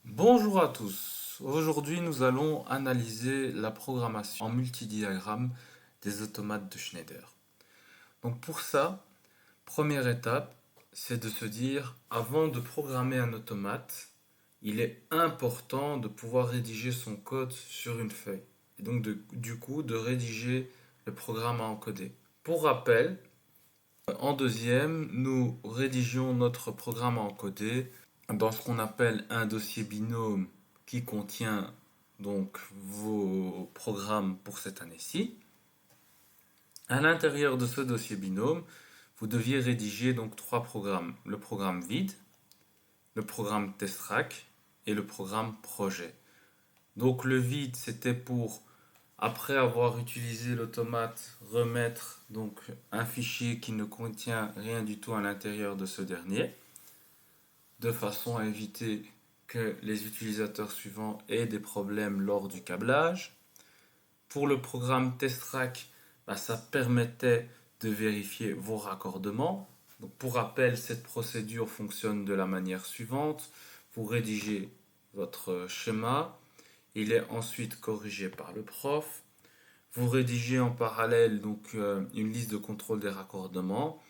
Bonjour à tous. Aujourd'hui, nous allons analyser la programmation en multidiagramme des automates de Schneider. Donc pour ça, première étape, c'est de se dire, avant de programmer un automate, il est important de pouvoir rédiger son code sur une feuille. Et donc du coup, de rédiger le programme à encoder. Pour rappel, en deuxième, nous rédigions notre programme à encoder dans ce qu'on appelle un dossier binôme qui contient donc vos programmes pour cette année-ci. À l'intérieur de ce dossier binôme, vous deviez rédiger donc trois programmes. Le programme vide, le programme test-track et le programme projet. Donc le vide, c'était pour, après avoir utilisé l'automate, remettre donc un fichier qui ne contient rien du tout à l'intérieur de ce dernier, de façon à éviter que les utilisateurs suivants aient des problèmes lors du câblage. Pour le programme TestTrack, ça permettait de vérifier vos raccordements. Donc, pour rappel, cette procédure fonctionne de la manière suivante. Vous rédigez votre schéma, il est ensuite corrigé par le prof. Vous rédigez en parallèle donc une liste de contrôle des raccordements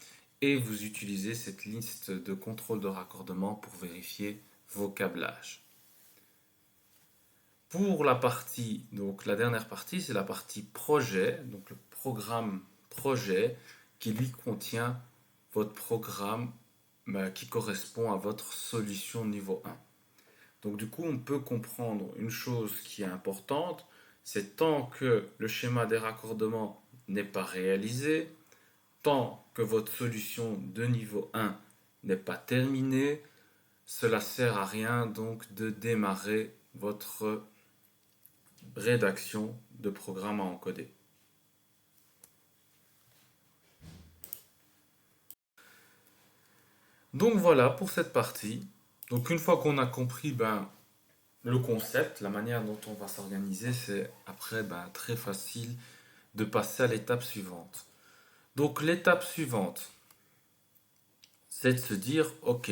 et vous utilisez cette liste de contrôle de raccordement pour vérifier vos câblages. Pour la partie, donc la dernière partie, c'est la partie projet, donc le programme projet qui lui contient votre programme qui correspond à votre solution niveau 1. Donc du coup, on peut comprendre une chose qui est importante, c'est tant que le schéma des raccordements n'est pas réalisé, tant que votre solution de niveau 1 n'est pas terminée, cela sert à rien donc de démarrer votre rédaction de programme à encoder. Donc voilà pour cette partie. Donc une fois qu'on a compris le concept, la manière dont on va s'organiser, c'est après très facile de passer à l'étape suivante. Donc l'étape suivante, c'est de se dire, ok,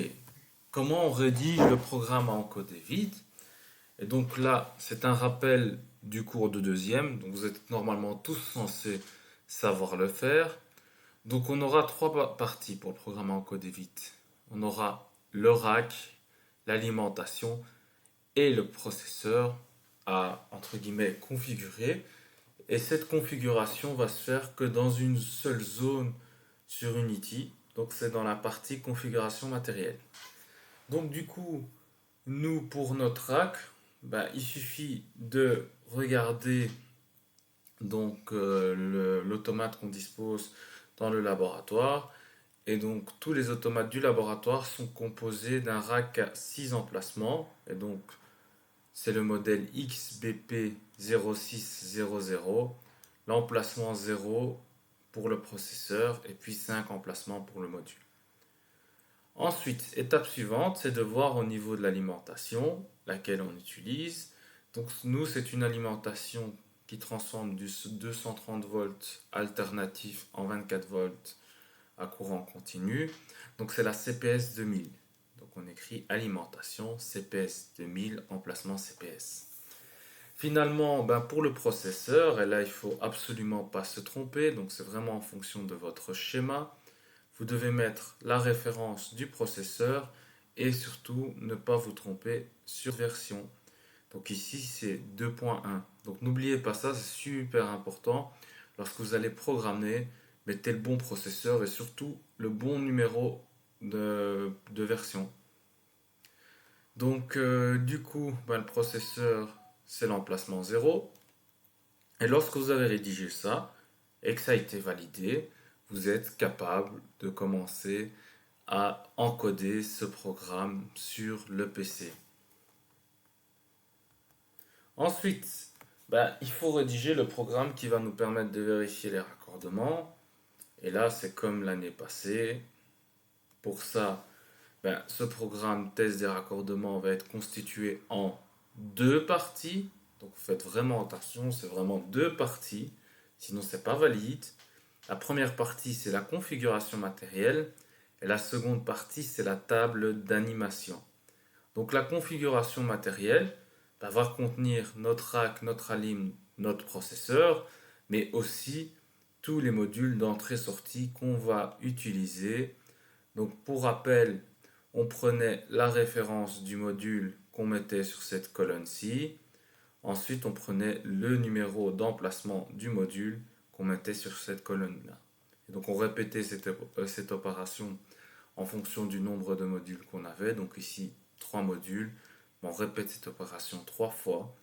comment on rédige le programme à encoder vide. Et donc là, c'est un rappel du cours de deuxième, donc vous êtes normalement tous censés savoir le faire. Donc on aura trois parties pour le programme à encoder vide. On aura le rack, l'alimentation et le processeur à, entre guillemets, configurer. Et cette configuration va se faire que dans une seule zone sur Unity. Donc c'est dans la partie configuration matérielle. Donc du coup, nous pour notre rack, il suffit de regarder donc l'automate qu'on dispose dans le laboratoire. Et donc tous les automates du laboratoire sont composés d'un rack à 6 emplacements. Et donc c'est le modèle XBP0600. L'emplacement 0 pour le processeur et puis 5 emplacements pour le module. Ensuite, étape suivante, c'est de voir au niveau de l'alimentation, laquelle on utilise. Donc nous, c'est une alimentation qui transforme du 230 volts alternatif en 24 volts à courant continu. Donc c'est la CPS 2000. Donc on écrit alimentation CPS 2000, emplacement CPS. Finalement, pour le processeur, et là il faut absolument pas se tromper, donc c'est vraiment en fonction de votre schéma. Vous devez mettre la référence du processeur et surtout ne pas vous tromper sur version. Donc ici c'est 2.1. Donc n'oubliez pas ça, c'est super important. Lorsque vous allez programmer, mettez le bon processeur et surtout le bon numéro de version. Donc du coup, le processeur c'est l'emplacement 0. Et lorsque vous avez rédigé ça et que ça a été validé, vous êtes capable de commencer à encoder ce programme sur le PC. Ensuite, il faut rédiger le programme qui va nous permettre de vérifier les raccordements. Et là, c'est comme l'année passée. Pour ça, ce programme test des raccordements va être constitué en deux parties. Donc faites vraiment attention, c'est vraiment deux parties. Sinon, c'est pas valide. La première partie, c'est la configuration matérielle. Et la seconde partie, c'est la table d'animation. Donc la configuration matérielle va contenir notre rack, notre alim, notre processeur, mais aussi tous les modules d'entrée-sortie qu'on va utiliser. Donc pour rappel, on prenait la référence du module qu'on mettait sur cette colonne-ci. Ensuite, on prenait le numéro d'emplacement du module qu'on mettait sur cette colonne-là. Et donc on répétait cette opération en fonction du nombre de modules qu'on avait. Donc ici, 3 modules. On répète cette opération 3 fois.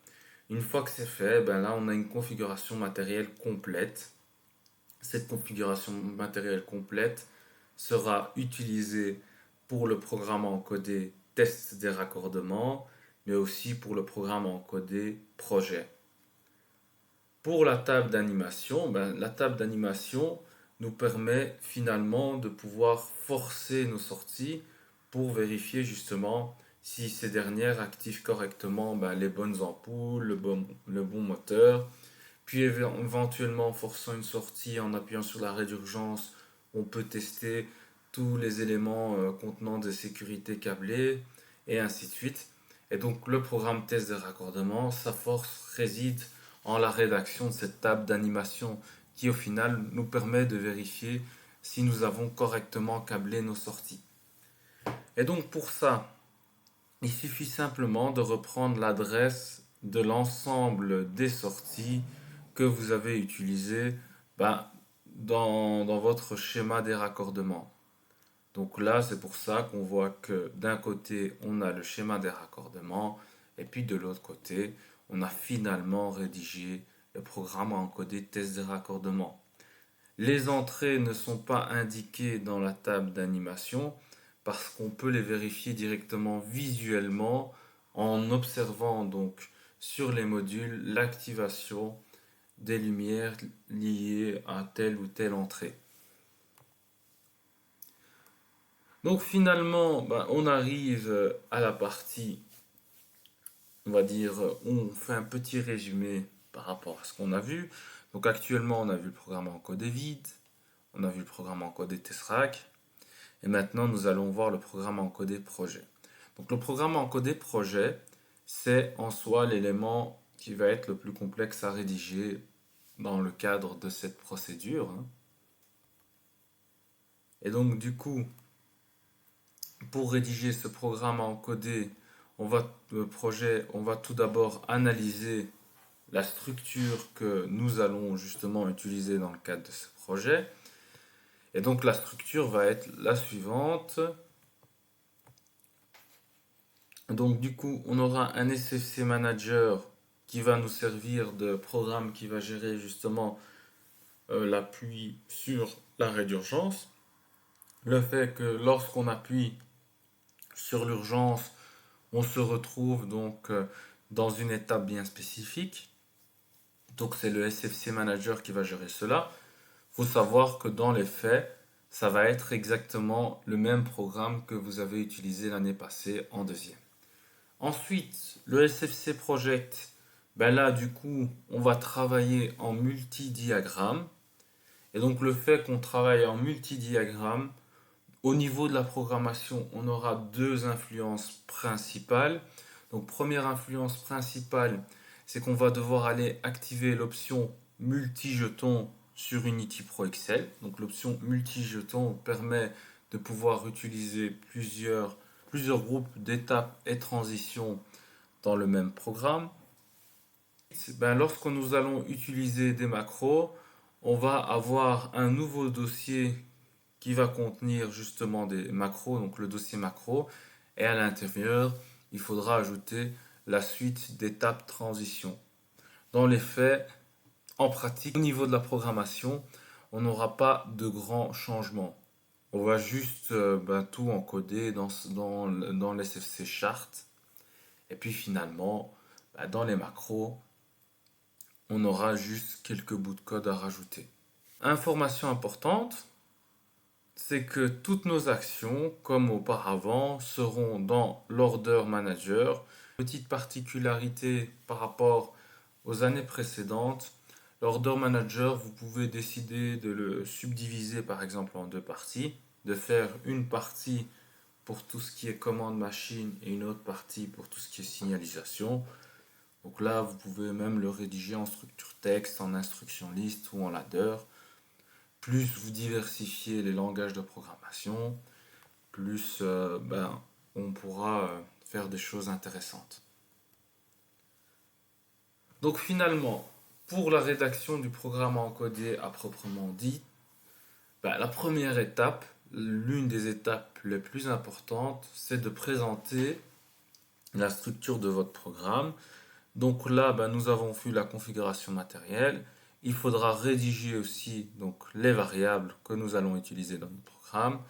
Une fois que c'est fait, là on a une configuration matérielle complète. Cette configuration matérielle complète sera utilisée pour le programme encodé test des raccordements, mais aussi pour le programme encodé projet. Pour la table d'animation, la table d'animation nous permet finalement de pouvoir forcer nos sorties pour vérifier justement si ces dernières activent correctement les bonnes ampoules, le bon moteur. Puis éventuellement, en forçant une sortie, en appuyant sur l'arrêt d'urgence, on peut tester tous les éléments contenant des sécurités câblées, et ainsi de suite. Et donc le programme test de raccordement, sa force réside en la rédaction de cette table d'animation qui au final nous permet de vérifier si nous avons correctement câblé nos sorties. Et donc pour ça, il suffit simplement de reprendre l'adresse de l'ensemble des sorties que vous avez utilisées dans votre schéma des raccordements. Donc là, c'est pour ça qu'on voit que d'un côté, on a le schéma des raccordements, et puis de l'autre côté, on a finalement rédigé le programme à encoder test de raccordement. Les entrées ne sont pas indiquées dans la table d'animation parce qu'on peut les vérifier directement visuellement en observant donc sur les modules l'activation des lumières liées à telle ou telle entrée. Donc finalement, on arrive à la partie, on va dire, on fait un petit résumé par rapport à ce qu'on a vu. Donc actuellement, on a vu le programme encodé vide, on a vu le programme encodé test-rack, et maintenant nous allons voir le programme encodé projet. Donc le programme encodé projet, c'est en soi l'élément qui va être le plus complexe à rédiger dans le cadre de cette procédure. Et donc du coup, pour rédiger ce programme à encoder, on va tout d'abord analyser la structure que nous allons justement utiliser dans le cadre de ce projet. Et donc la structure va être la suivante. Donc du coup, on aura un SFC Manager qui va nous servir de programme qui va gérer justement l'appui sur l'arrêt d'urgence. Le fait que lorsqu'on appuie sur l'urgence, on se retrouve donc dans une étape bien spécifique. Donc c'est le SFC Manager qui va gérer cela. Il faut savoir que dans les faits, ça va être exactement le même programme que vous avez utilisé l'année passée en deuxième. Ensuite, le SFC Project, là du coup, on va travailler en multidiagramme. Et donc le fait qu'on travaille en multidiagramme, au niveau de la programmation, on aura deux influences principales. Donc première influence principale, c'est qu'on va devoir aller activer l'option multi-jeton sur Unity Pro Excel. Donc l'option multi-jeton permet de pouvoir utiliser plusieurs groupes d'étapes et transitions dans le même programme. Lorsque nous allons utiliser des macros, on va avoir un nouveau dossier qui va contenir justement des macros, donc le dossier macro, et à l'intérieur, il faudra ajouter la suite d'étapes transition. Dans les faits, en pratique, au niveau de la programmation, on n'aura pas de grands changements. On va juste tout encoder dans l'SFC chart. Et puis finalement, dans les macros, on aura juste quelques bouts de code à rajouter. Information importante, c'est que toutes nos actions, comme auparavant, seront dans l'Order Manager. Petite particularité par rapport aux années précédentes, l'Order Manager, vous pouvez décider de le subdiviser par exemple en deux parties, de faire une partie pour tout ce qui est commande machine et une autre partie pour tout ce qui est signalisation. Donc là, vous pouvez même le rédiger en structure texte, en instruction liste ou en ladder. Plus vous diversifiez les langages de programmation, plus on pourra faire des choses intéressantes. Donc finalement, pour la rédaction du programme encodé à proprement dit, la première étape, l'une des étapes les plus importantes, c'est de présenter la structure de votre programme. Donc là, nous avons vu la configuration matérielle. Il faudra rédiger aussi donc, les variables que nous allons utiliser dans notre programme.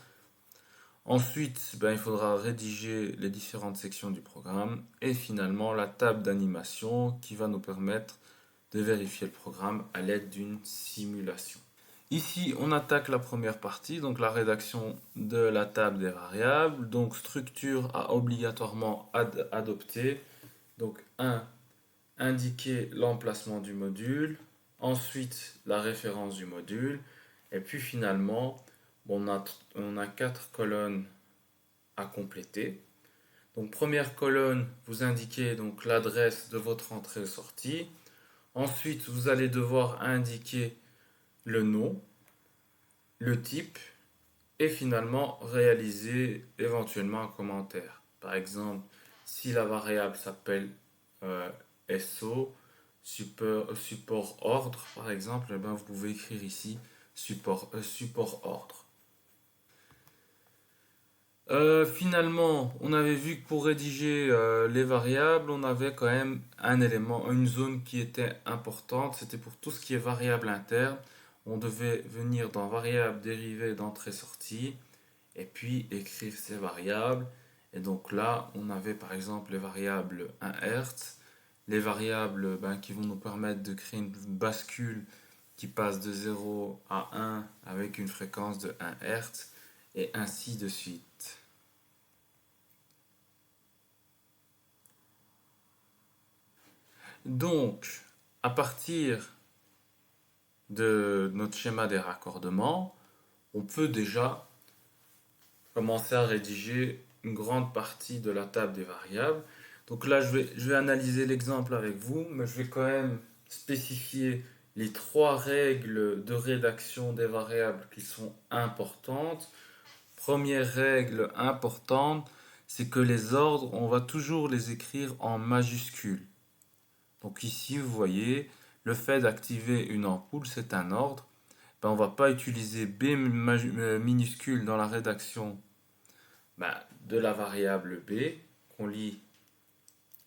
Ensuite, il faudra rédiger les différentes sections du programme. Et finalement, la table d'animation qui va nous permettre de vérifier le programme à l'aide d'une simulation. Ici, on attaque la première partie, donc la rédaction de la table des variables. Donc, structure à obligatoirement adopter. Donc, 1. Indiquer l'emplacement du module. Ensuite, la référence du module. Et puis, finalement, on a 4 colonnes à compléter. Donc, première colonne, vous indiquez donc l'adresse de votre entrée-sortie. Ensuite, vous allez devoir indiquer le nom, le type et finalement réaliser éventuellement un commentaire. Par exemple, si la variable s'appelle SO, support ordre par exemple, vous pouvez écrire ici support ordre. Finalement, on avait vu que pour rédiger les variables, on avait quand même un élément, une zone qui était importante. C'était pour tout ce qui est variable interne. On devait venir dans variable dérivée d'entrée-sortie et puis écrire ces variables. Et donc là, on avait par exemple les variables 1 Hz, les variables qui vont nous permettre de créer une bascule qui passe de 0 à 1 avec une fréquence de 1 Hz et ainsi de suite. Donc, à partir de notre schéma des raccordements, on peut déjà commencer à rédiger une grande partie de la table des variables. Donc là, je vais analyser l'exemple avec vous, mais je vais quand même spécifier les 3 règles de rédaction des variables qui sont importantes. Première règle importante, c'est que les ordres, on va toujours les écrire en majuscules. Donc ici, vous voyez, le fait d'activer une ampoule, c'est un ordre. On ne va pas utiliser B minuscule dans la rédaction de la variable B, qu'on lit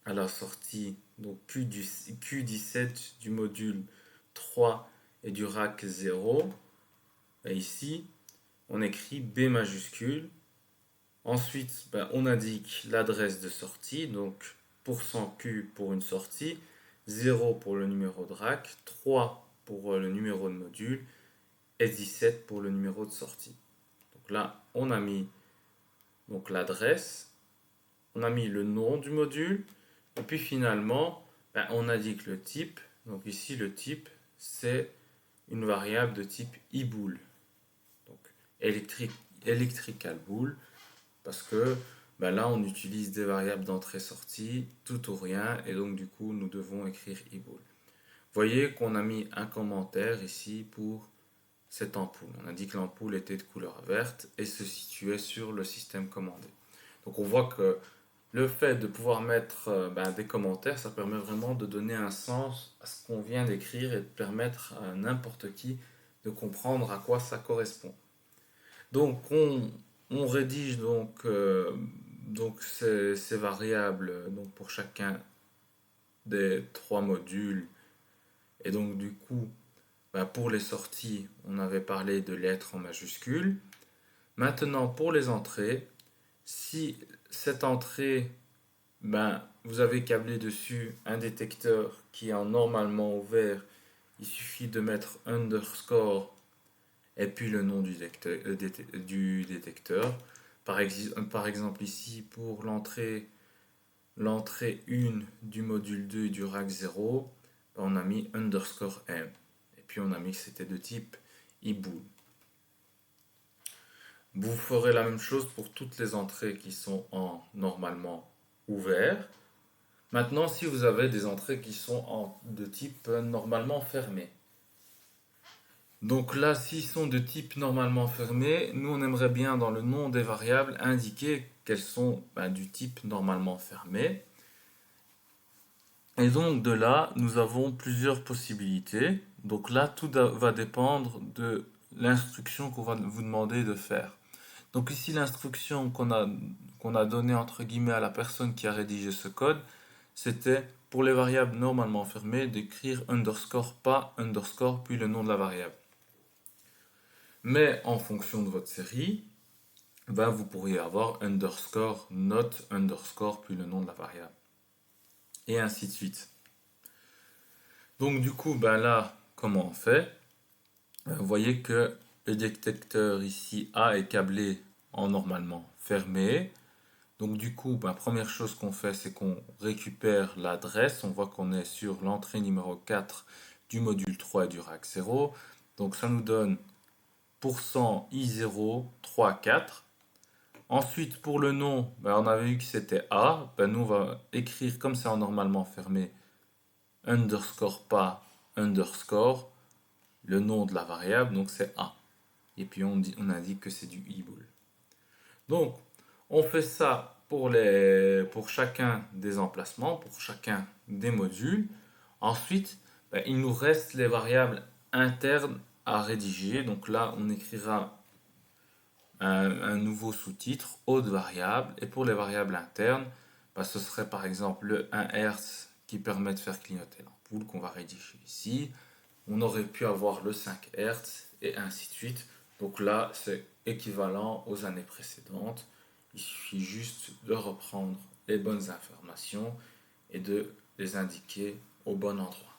à la sortie, donc Q17 du module 3 et du rack 0. Et ici, on écrit B majuscule. Ensuite, on indique l'adresse de sortie, donc %Q pour une sortie, 0 pour le numéro de rack, 3 pour le numéro de module et 17 pour le numéro de sortie. Donc là, on a mis l'adresse, on a mis le nom du module, et puis finalement, on indique le type. Donc ici, le type, c'est une variable de type eBool. Donc electrical bool, parce que là, on utilise des variables d'entrée-sortie, tout ou rien, et donc du coup, nous devons écrire eBool. Vous voyez qu'on a mis un commentaire ici pour cette ampoule. On a dit que l'ampoule était de couleur verte et se situait sur le système commandé. Donc on voit que le fait de pouvoir mettre des commentaires, ça permet vraiment de donner un sens à ce qu'on vient d'écrire et de permettre à n'importe qui de comprendre à quoi ça correspond. Donc on rédige ces variables pour chacun des 3 modules. Et donc du coup, pour les sorties, on avait parlé de lettres en majuscules. Maintenant, pour les entrées, si cette entrée, vous avez câblé dessus un détecteur qui est normalement ouvert, il suffit de mettre underscore et puis le nom du détecteur. Par exemple ici, pour l'entrée 1 du module 2 du rack 0, on a mis underscore M. Et puis on a mis que c'était de type eBool. Vous ferez la même chose pour toutes les entrées qui sont en normalement ouvert. Maintenant, si vous avez des entrées qui sont de type normalement fermé. Donc là, s'ils sont de type normalement fermé, nous on aimerait bien dans le nom des variables indiquer qu'elles sont du type normalement fermé. Et donc de là, nous avons plusieurs possibilités. Donc là, tout va dépendre de l'instruction qu'on va vous demander de faire. Donc ici, l'instruction qu'on a donnée entre guillemets à la personne qui a rédigé ce code, c'était pour les variables normalement fermées d'écrire underscore pas underscore puis le nom de la variable. Mais en fonction de votre série, vous pourriez avoir underscore not underscore puis le nom de la variable. Et ainsi de suite. Donc du coup, là, comment on fait? Vous voyez que le détecteur ici A est câblé en normalement fermé. Donc du coup, première chose qu'on fait, c'est qu'on récupère l'adresse. On voit qu'on est sur l'entrée numéro 4 du module 3 du rack 0. Donc ça nous donne %i034. Ensuite, pour le nom, on avait vu que c'était A. Nous, on va écrire comme c'est en normalement fermé, underscore pas underscore, le nom de la variable, donc c'est A. Et puis on indique que c'est du i-bool. Donc, on fait ça pour chacun des emplacements, pour chacun des modules. Ensuite, il nous reste les variables internes à rédiger. Donc là, on écrira un nouveau sous-titre, autre variable. Et pour les variables internes, ce serait par exemple le 1 Hz qui permet de faire clignoter l'ampoule qu'on va rédiger ici. On aurait pu avoir le 5 Hz et ainsi de suite. Donc là, c'est équivalent aux années précédentes. Il suffit juste de reprendre les bonnes informations et de les indiquer au bon endroit.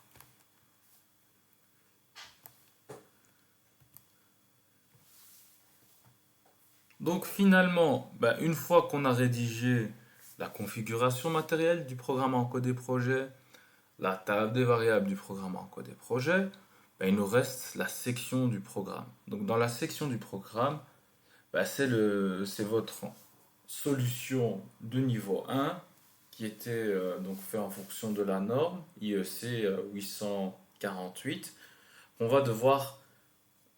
Donc finalement, une fois qu'on a rédigé la configuration matérielle du programme encodé projet, la table des variables du programme encodé projet, il nous reste la section du programme. Donc dans la section du programme, c'est votre solution de niveau 1 qui était donc fait en fonction de la norme IEC 848 qu'on va devoir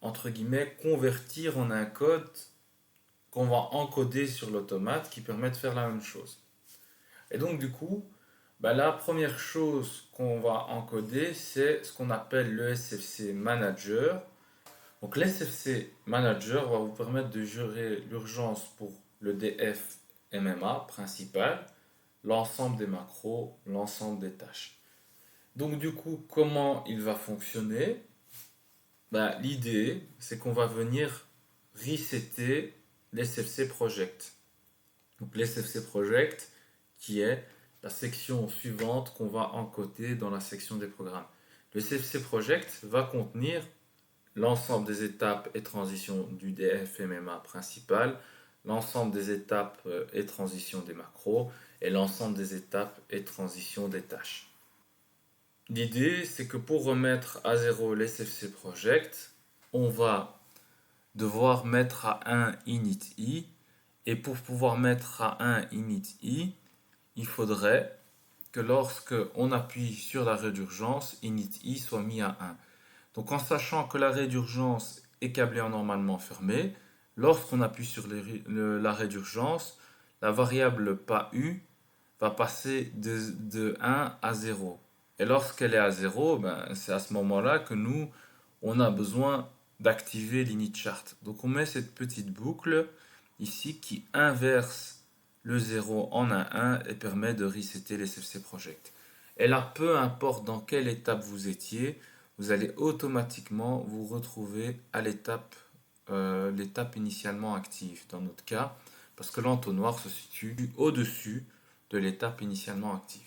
entre guillemets convertir en un code qu'on va encoder sur l'automate qui permet de faire la même chose. Et donc du coup, la première chose qu'on va encoder, c'est ce qu'on appelle le SFC Manager. Donc l'SFC Manager va vous permettre de gérer l'urgence pour le DF MMA principal, l'ensemble des macros, l'ensemble des tâches. Donc du coup, comment il va fonctionner? L'idée, c'est qu'on va venir resetter l'SFC Project. Donc l'SFC Project qui est la section suivante qu'on va encoder dans la section des programmes. Le SFC Project va contenir l'ensemble des étapes et transitions du DF-MMA principal, l'ensemble des étapes et transitions des macros et l'ensemble des étapes et transitions des tâches. L'idée, c'est que pour remettre à 0 l'SFC Project, on va devoir mettre à 1 init.i et pour pouvoir mettre à 1 init.i, il faudrait que lorsque on appuie sur l'arrêt d'urgence, init.i soit mis à 1. Donc en sachant que l'arrêt d'urgence est câblé en normalement fermé, lorsqu'on appuie sur l'arrêt d'urgence, la variable pas-u va passer de 1 à 0. Et lorsqu'elle est à 0, c'est à ce moment-là que nous, on a besoin d'activer l'initChart. Donc on met cette petite boucle ici qui inverse le 0 en un 1 et permet de resetter les SFC Project. Et là, peu importe dans quelle étape vous étiez, vous allez automatiquement vous retrouver à l'étape initialement active dans notre cas, parce que l'entonnoir se situe au-dessus de l'étape initialement active.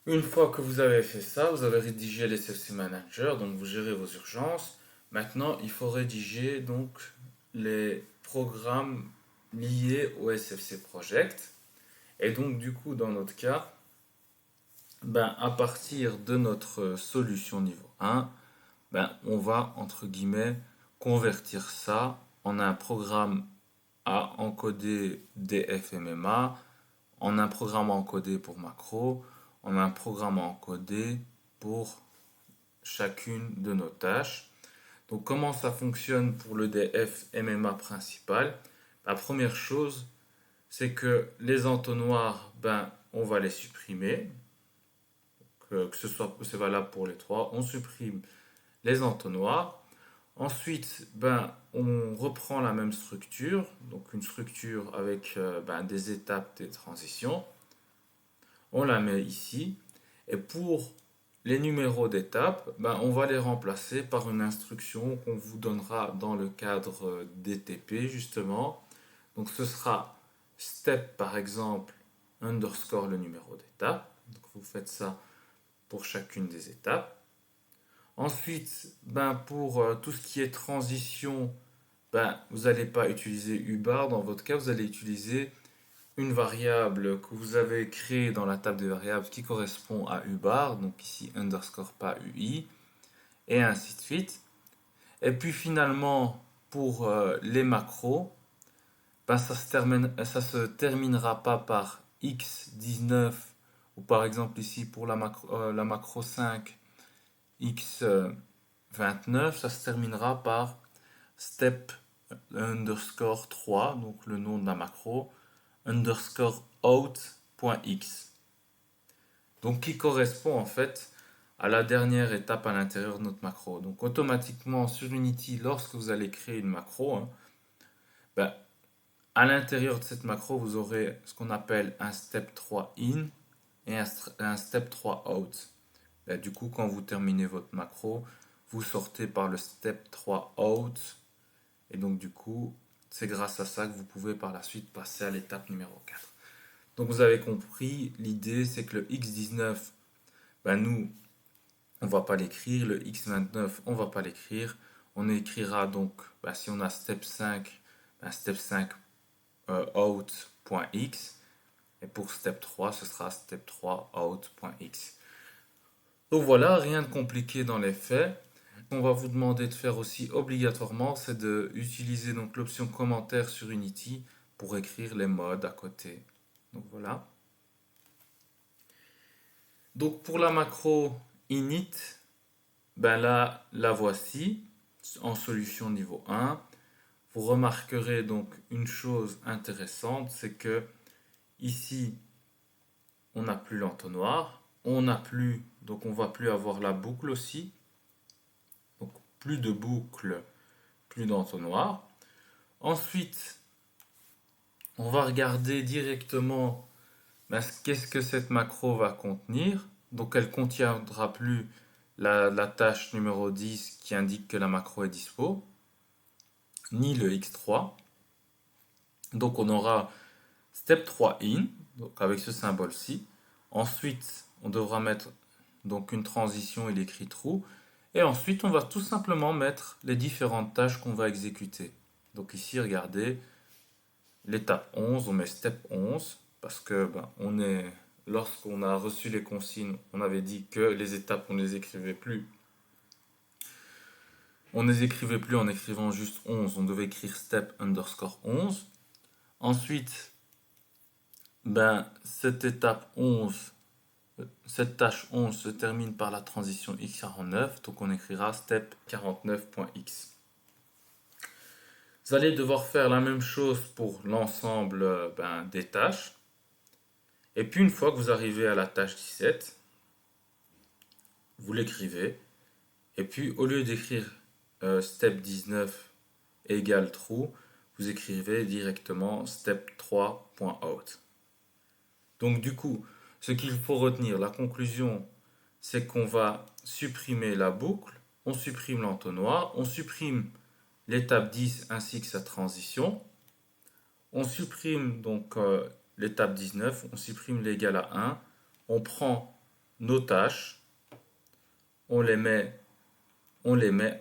Une fois que vous avez fait ça, vous avez rédigé les SFC Manager, donc vous gérez vos urgences. Maintenant, il faut rédiger donc les programmes liés au SFC Project. Et donc, du coup, dans notre cas, à partir de notre solution niveau 1, on va, entre guillemets, convertir ça en un programme à encoder DFMMA, en un programme à encoder pour macro, en un programme à encoder pour chacune de nos tâches. Donc comment ça fonctionne pour le DFMMA principal? La première chose, c'est que les entonnoirs, on va les supprimer. Que ce soit c'est valable pour les trois. On supprime les entonnoirs. Ensuite, on reprend la même structure, donc une structure avec des étapes, des transitions. On la met ici. Et pour les numéros d'étapes, on va les remplacer par une instruction qu'on vous donnera dans le cadre DTP, justement. Donc ce sera step, par exemple, underscore le numéro d'étape. Donc vous faites ça pour chacune des étapes. Ensuite, pour tout ce qui est transition, vous n'allez pas utiliser ubar. Dans votre cas, vous allez utiliser une variable que vous avez créée dans la table des variables qui correspond à ubar. Donc ici, underscore pas ui. Et ainsi de suite. Et puis finalement, pour les macros, ça se terminera pas par x19 ou par exemple ici pour la macro 5 x29, ça se terminera par step underscore 3, donc le nom de la macro, underscore out.x. Donc qui correspond en fait à la dernière étape à l'intérieur de notre macro. Donc automatiquement sur Unity, lorsque vous allez créer une macro, à l'intérieur de cette macro, vous aurez ce qu'on appelle un step 3 in et un step 3 out. Du coup, quand vous terminez votre macro, vous sortez par le step 3 out. Et donc, du coup, c'est grâce à ça que vous pouvez par la suite passer à l'étape numéro 4. Donc, vous avez compris, l'idée, c'est que le x19, nous, on ne va pas l'écrire. Le x29, on ne va pas l'écrire. On écrira donc, si on a step 5, step 5 out.x. Et pour step 3, ce sera step 3 out.x. Donc voilà, rien de compliqué dans les faits. On va vous demander de faire aussi obligatoirement, c'est d'utiliser donc l'option commentaire sur Unity pour écrire les modes à côté. Donc voilà. Donc pour la macro init, là, la voici en solution niveau 1. Vous remarquerez donc une chose intéressante, c'est que ici, on n'a plus l'entonnoir, on n'a plus, donc on va plus avoir la boucle aussi. Donc plus de boucle, plus d'entonnoir. Ensuite, on va regarder directement qu'est-ce que cette macro va contenir. Donc elle ne contiendra plus la tâche numéro 10 qui indique que la macro est dispo, ni le x3. Donc on aura step 3 in, donc avec ce symbole-ci. Ensuite, on devra mettre donc une transition et l'écrit true. Et ensuite, on va tout simplement mettre les différentes tâches qu'on va exécuter. Donc ici, regardez, l'étape 11, on met step 11, parce que lorsqu'on a reçu les consignes, on avait dit que les étapes, on ne les écrivait plus. On ne les écrivait plus en écrivant juste 11, on devait écrire step underscore 11. Ensuite, cette étape 11, cette tâche 11 se termine par la transition x49, donc on écrira step 49.x. Vous allez devoir faire la même chose pour l'ensemble des tâches. Et puis une fois que vous arrivez à la tâche 17, vous l'écrivez. Et puis au lieu d'écrire step 19 égale true, vous écrivez directement step 3.out. Donc du coup, ce qu'il faut retenir, la conclusion, c'est qu'on va supprimer la boucle, on supprime l'entonnoir, on supprime l'étape 10 ainsi que sa transition. On supprime donc l'étape 19, on supprime l'égal à 1. On prend nos tâches, on les met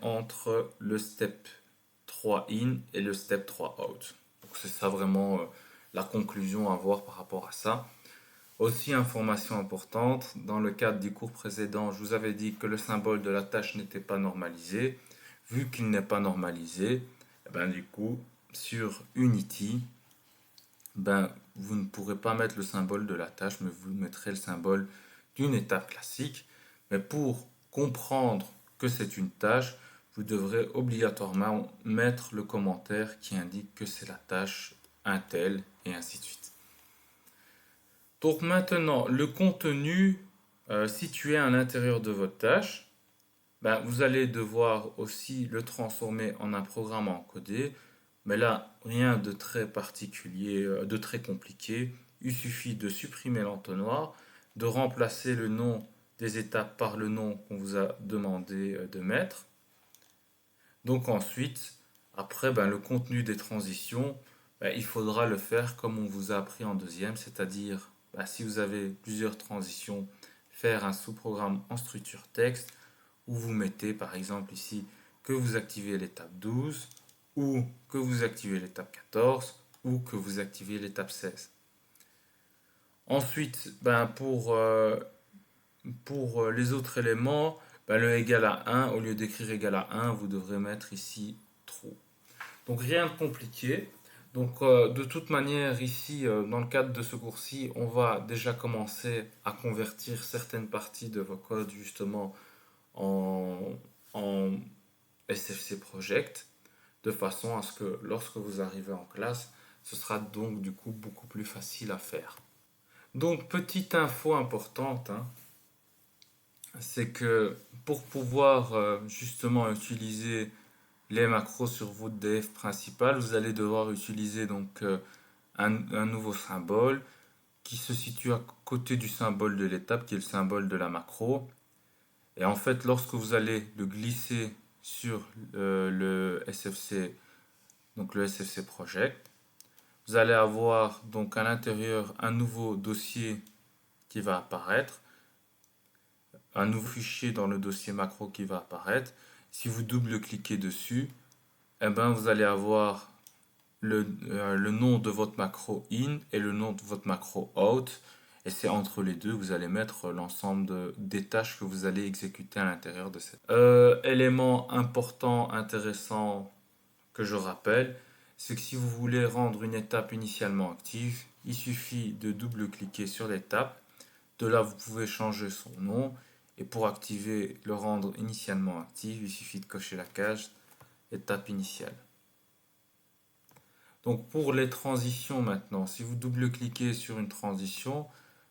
entre le step 3 in et le step 3 out. Donc c'est ça vraiment la conclusion à voir par rapport à ça. Aussi, information importante, dans le cadre du cours précédent, je vous avais dit que le symbole de la tâche n'était pas normalisé. vu qu'il n'est pas normalisé, du coup, sur Unity, vous ne pourrez pas mettre le symbole de la tâche, mais vous mettrez le symbole d'une étape classique. Mais pour comprendre que c'est une tâche, vous devrez obligatoirement mettre le commentaire qui indique que c'est la tâche un tel et ainsi de suite. Donc maintenant, le contenu situé à l'intérieur de votre tâche, vous allez devoir aussi le transformer en un programme encodé. Mais là, rien de très particulier, de très compliqué. Il suffit de supprimer l'entonnoir, de remplacer le nom des étapes par le nom qu'on vous a demandé de mettre. Donc ensuite, après, le contenu des transitions, il faudra le faire comme on vous a appris en deuxième, c'est-à-dire si vous avez plusieurs transitions, faire un sous-programme en structure texte où vous mettez par exemple ici que vous activez l'étape 12 ou que vous activez l'étape 14 ou que vous activez l'étape 16. Ensuite, pour les autres éléments, le égal à 1, au lieu d'écrire égal à 1, vous devrez mettre ici true. Donc rien de compliqué. Donc de toute manière, ici, dans le cadre de ce cours-ci, on va déjà commencer à convertir certaines parties de vos codes justement en SFC Project, de façon à ce que lorsque vous arrivez en classe, ce sera donc du coup beaucoup plus facile à faire. Donc petite info importante, c'est que pour pouvoir justement utiliser les macros sur votre DF principal, vous allez devoir utiliser donc un nouveau symbole qui se situe à côté du symbole de l'étape, qui est le symbole de la macro. Et en fait, lorsque vous allez le glisser sur le SFC, donc le SFC Project, vous allez avoir donc à l'intérieur un nouveau dossier qui va apparaître, un nouveau fichier dans le dossier macro qui va apparaître. Si vous double-cliquez dessus, vous allez avoir le nom de votre macro in et le nom de votre macro out. Et c'est entre les deux que vous allez mettre l'ensemble des tâches que vous allez exécuter à l'intérieur de cette. Élément important, intéressant que je rappelle, c'est que si vous voulez rendre une étape initialement active, il suffit de double-cliquer sur l'étape. De là, vous pouvez changer son nom. Et pour activer le rendre initialement actif, il suffit de cocher la case étape initiale. Donc pour les transitions maintenant, si vous double-cliquez sur une transition,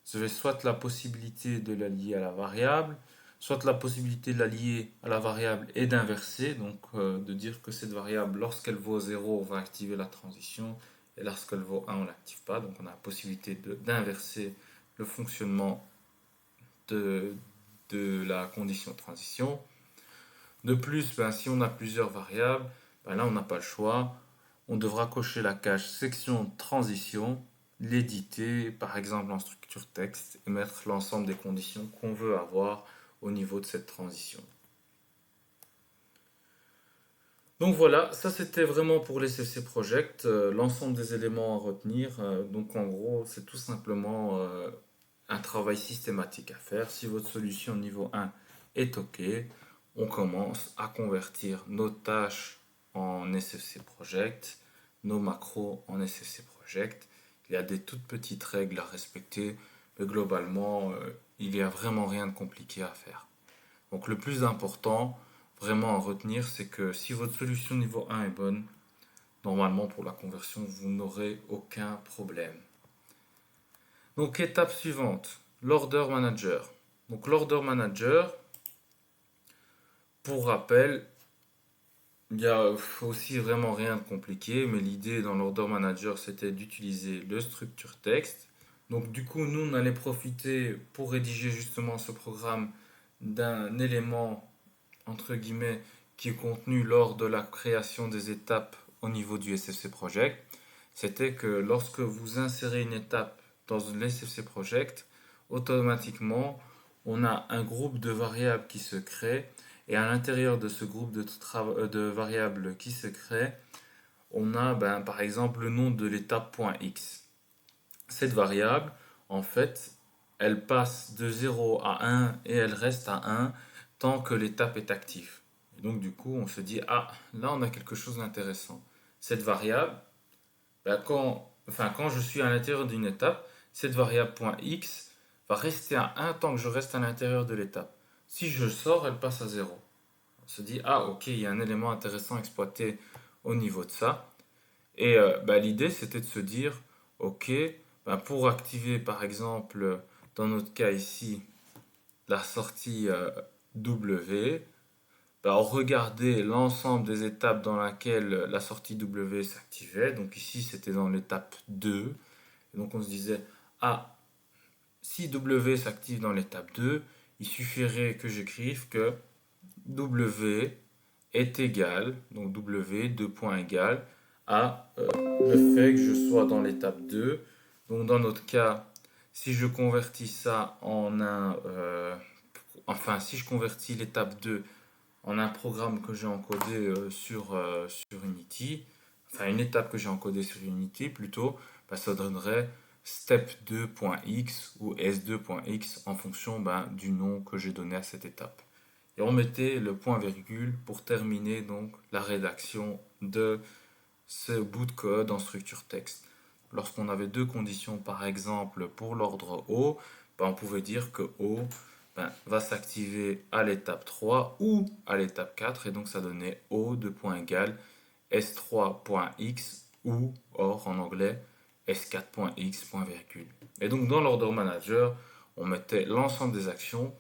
vous avez soit la possibilité de la lier à la variable, soit la possibilité de la lier à la variable et d'inverser, donc de dire que cette variable, lorsqu'elle vaut 0, on va activer la transition, et lorsqu'elle vaut 1, on ne l'active pas. Donc on a la possibilité d'inverser le fonctionnement de la condition de transition. De plus, si on a plusieurs variables, là on n'a pas le choix. On devra cocher la case section transition, l'éditer par exemple en structure texte et mettre l'ensemble des conditions qu'on veut avoir au niveau de cette transition. Donc voilà, ça c'était vraiment pour les CC Project, l'ensemble des éléments à retenir. Donc en gros, c'est tout simplement un travail systématique à faire. Si votre solution niveau 1 est OK, on commence à convertir nos tâches en SFC Project, nos macros en SFC Project. Il y a des toutes petites règles à respecter, mais globalement, il n'y a vraiment rien de compliqué à faire. Donc le plus important, vraiment à retenir, c'est que si votre solution niveau 1 est bonne, normalement pour la conversion, vous n'aurez aucun problème. Donc étape suivante, l'order manager. Donc l'order manager, pour rappel, il n'y a aussi vraiment rien de compliqué, mais l'idée dans l'order manager, c'était d'utiliser le structure texte. Donc du coup, nous, on allait profiter pour rédiger justement ce programme d'un élément, entre guillemets, qui est contenu lors de la création des étapes au niveau du SFC Project. C'était que lorsque vous insérez une étape dans un SFC Project, automatiquement, on a un groupe de variables qui se crée. Et à l'intérieur de ce groupe de variables qui se crée, on a par exemple le nom de l'étape .x. Cette variable, en fait, elle passe de 0 à 1 et elle reste à 1 tant que l'étape est active. Et donc du coup, on se dit, ah, là on a quelque chose d'intéressant. Cette variable, ben, quand je suis à l'intérieur d'une étape, cette variable .x va rester à 1 tant que je reste à l'intérieur de l'étape. Si je sors, elle passe à 0. On se dit, ah ok, il y a un élément intéressant à exploiter au niveau de ça. Et ben, l'idée, c'était de se dire, ok, ben, pour activer par exemple, dans notre cas ici, la sortie W, ben, on regardait l'ensemble des étapes dans laquelle la sortie W s'activait. Donc ici, c'était dans l'étape 2. Et donc on se disait, ah, si W s'active dans l'étape 2, il suffirait que j'écrive que W est égal, donc W, 2 points égal, à le fait que je sois dans l'étape 2. Donc dans notre cas, si je convertis ça en si je convertis l'étape 2 en un programme que j'ai encodé sur Unity, enfin une étape que j'ai encodée sur Unity plutôt, bah, ça donnerait step2.x ou s2.x en fonction du nom que j'ai donné à cette étape. Et on mettait le point virgule pour terminer donc la rédaction de ce bout de code en structure texte. Lorsqu'on avait deux conditions, par exemple pour l'ordre O, on pouvait dire que O va s'activer à l'étape 3 ou à l'étape 4, et donc ça donnait O de point égal s3.x ou, or en anglais, s4.x point virgule. Et donc dans l'order manager, on mettait l'ensemble des actions.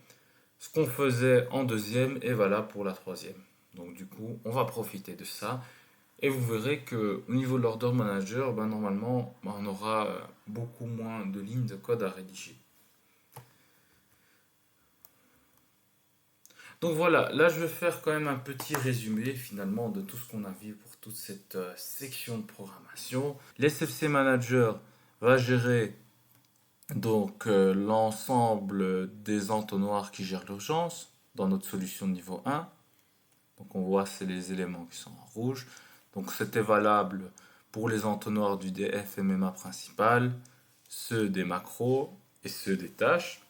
Ce qu'on faisait en deuxième est valable pour la troisième. Donc du coup, on va profiter de ça. Et vous verrez qu'au niveau de l'order manager, normalement, on aura beaucoup moins de lignes de code à rédiger. Donc voilà, là je vais faire quand même un petit résumé finalement de tout ce qu'on a vu pour toute cette section de programmation. L'SFC Manager va gérer donc l'ensemble des entonnoirs qui gèrent l'urgence dans notre solution de niveau 1. Donc on voit c'est les éléments qui sont en rouge. Donc c'était valable pour les entonnoirs du DF MMA principal, ceux des macros et ceux des tâches.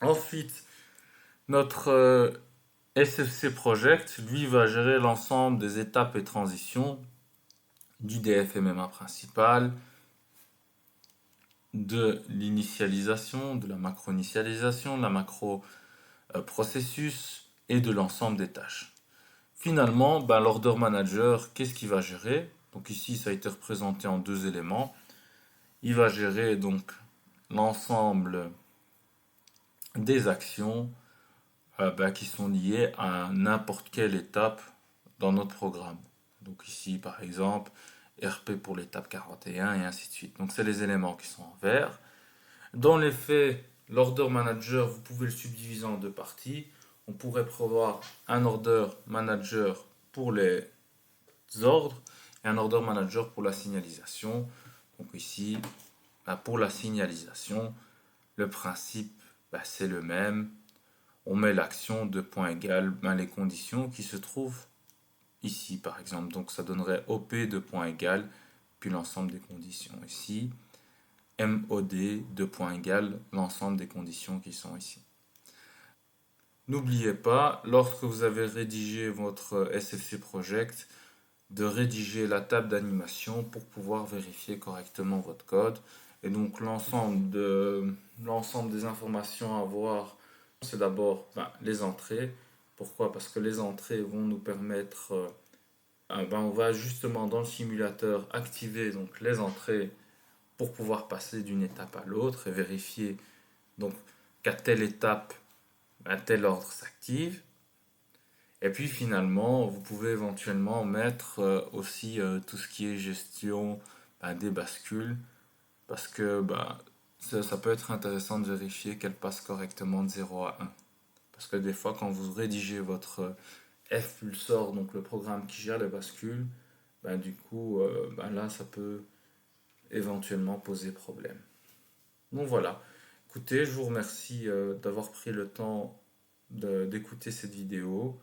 Ensuite, notre SFC Project, lui, va gérer l'ensemble des étapes et transitions du DF MMA principal, de l'initialisation, de la macro-initialisation, de la macro-processus et de l'ensemble des tâches. Finalement, l'order manager, qu'est-ce qu'il va gérer? Donc ici, ça a été représenté en deux éléments. Il va gérer donc l'ensemble des actions qui sont liées à n'importe quelle étape dans notre programme. Donc ici, par exemple, RP pour l'étape 41 et ainsi de suite. Donc c'est les éléments qui sont en vert. Dans les faits, l'order manager, vous pouvez le subdiviser en deux parties. On pourrait prévoir un order manager pour les ordres et un order manager pour la signalisation. Donc ici, pour la signalisation, le principe c'est le même. On met l'action de point égal, les conditions qui se trouvent ici par exemple. Donc ça donnerait OP de point égal, puis l'ensemble des conditions ici. MOD de point égal, l'ensemble des conditions qui sont ici. N'oubliez pas, lorsque vous avez rédigé votre SFC Project, de rédiger la table d'animation pour pouvoir vérifier correctement votre code. Et donc l'ensemble des informations à voir, c'est d'abord les entrées. Pourquoi? Parce que les entrées vont nous permettre, on va justement dans le simulateur activer donc les entrées pour pouvoir passer d'une étape à l'autre et vérifier donc qu'à telle étape, un tel ordre s'active. Et puis finalement, vous pouvez éventuellement mettre aussi tout ce qui est gestion des bascules, parce que ça peut être intéressant de vérifier qu'elle passe correctement de 0 à 1. Parce que des fois, quand vous rédigez votre F-Pulsor, donc le programme qui gère les bascules, du coup, là, ça peut éventuellement poser problème. Donc voilà. Écoutez, je vous remercie d'avoir pris le temps d'écouter cette vidéo.